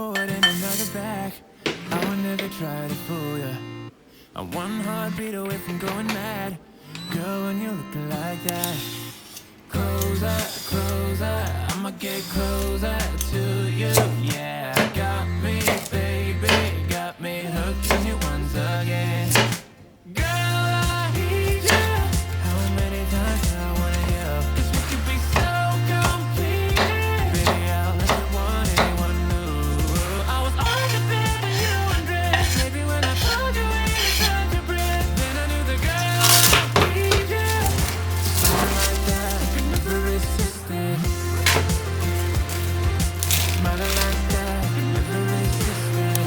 pour it in another bag. I would never try to fool ya. I'm one heartbeat away from going mad. Girl, when you're looking like that, closer, closer, I'ma get closer to you. Yeah, got me, baby, got me hooked on you once again. Girl, I need you. How many times do I wanna hear? 'Cause we could be so complete. Baby, I'll never want anyone new. I was on the bed and you undressed. Baby, when I told you we had such a breath, then I knew the girl I need you. Something like that, I could never resist it. Smiling like that, I could never resist it.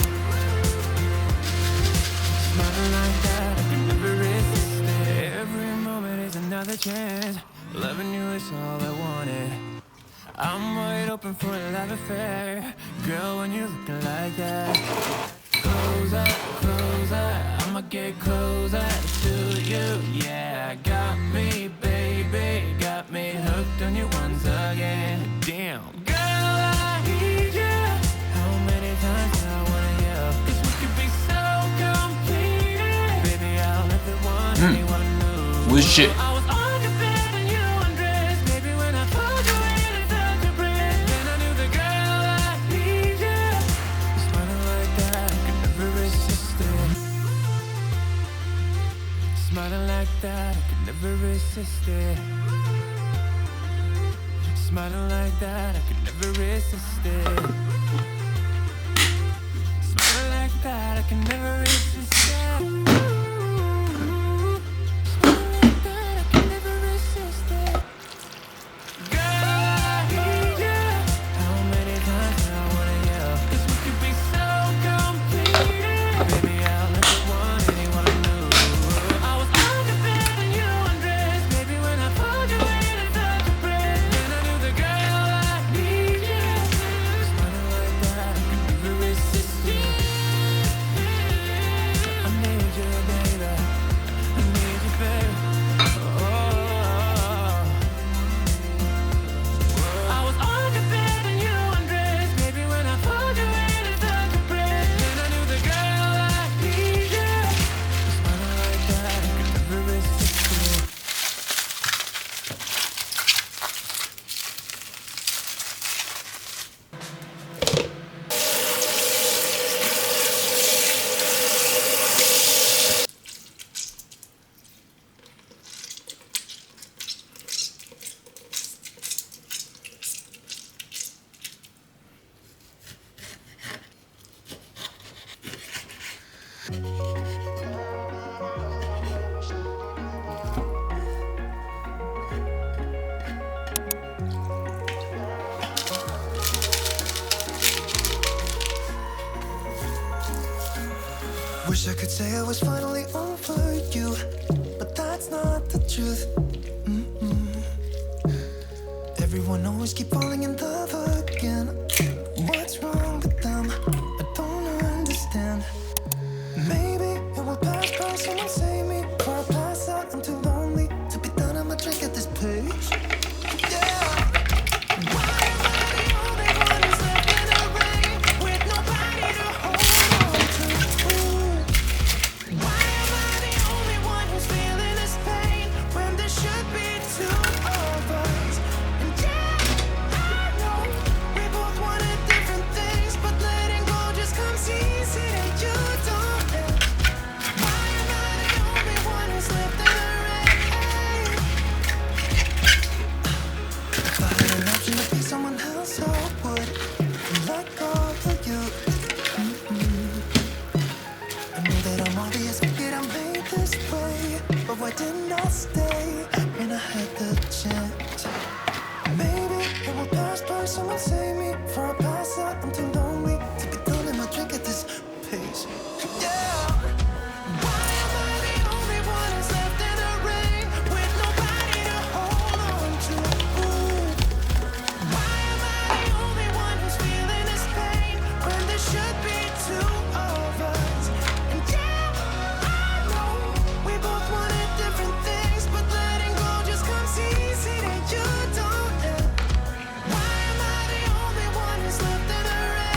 Smiling like that, I could never resist it. Every moment is another chance. Loving you is all I wanted. I'm wide open for a love affair. Girl, when you're looking like that, closer, closer, I'ma get closer to you. Yeah, got me, baby, got me hooked on you once again. Damn. Girl, I need you. How many times do I wanna hear? 'Cause we could be so complete. Baby, I'll never want anyone new. 美味しい。 I was on the bed and you undressed. Baby, when I told you we had such a breath, then I knew the girl I need you. Smiling like that, I could never resist it. Smiling like that, I could never resist it. Smiling like that, I could never resist it. Smiling like that, I could never resist it. Smiling like that, I could never resist it. Girl, I need you. How many times do I wanna hear? 'Cause we could be so complete. Baby, I'll never want anyone new. I was on the bed and you undressed. Baby, when I told you we had such a breath, then I knew the girl I need you. Smiling like that, I could never resist it. I need you, baby. I need you, baby. Oh. I was on the bed and you undressed. Baby, when I told you we had such a breath, then I knew the girl I need you. Smiling like that, I could never resist it. Wish I could say I was finally over you, but that's not the truth. Everyone always keep falling in love again. What's wrong with them? I don't understand. Maybe it will pass by. Someone save me before I pass out. I'm too lonely to be done. I'ma drink at this page. Yeah. Why am I the only one who's left in the rain with nobody to hold on to? Why am I the only one who's feeling this pain when there should be two of us? And yeah, I know we both wanted different things, but letting go just comes easy and you don't. Why am I the only one who's left in the rain? If I had an option to be someone else, I would let go of you. I know that I'm obvious, that I'm made this way, but why didn't I stay when I had the chance? Maybe it will pass by. Someone save me before I pass out. I'm too lonely to be done in my drink at this pace. Yeah. Why am I the only one who's left in the rain with nobody to hold on to? Why am I the only one who's feeling this pain when there should be two of us? And yeah, I know we both wanted different things, but letting go just comes easy and you don't. Why am I the only one who's left in the rain?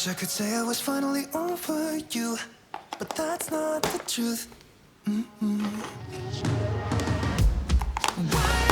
Wish I could say I was finally over you, but that's not the truth. Why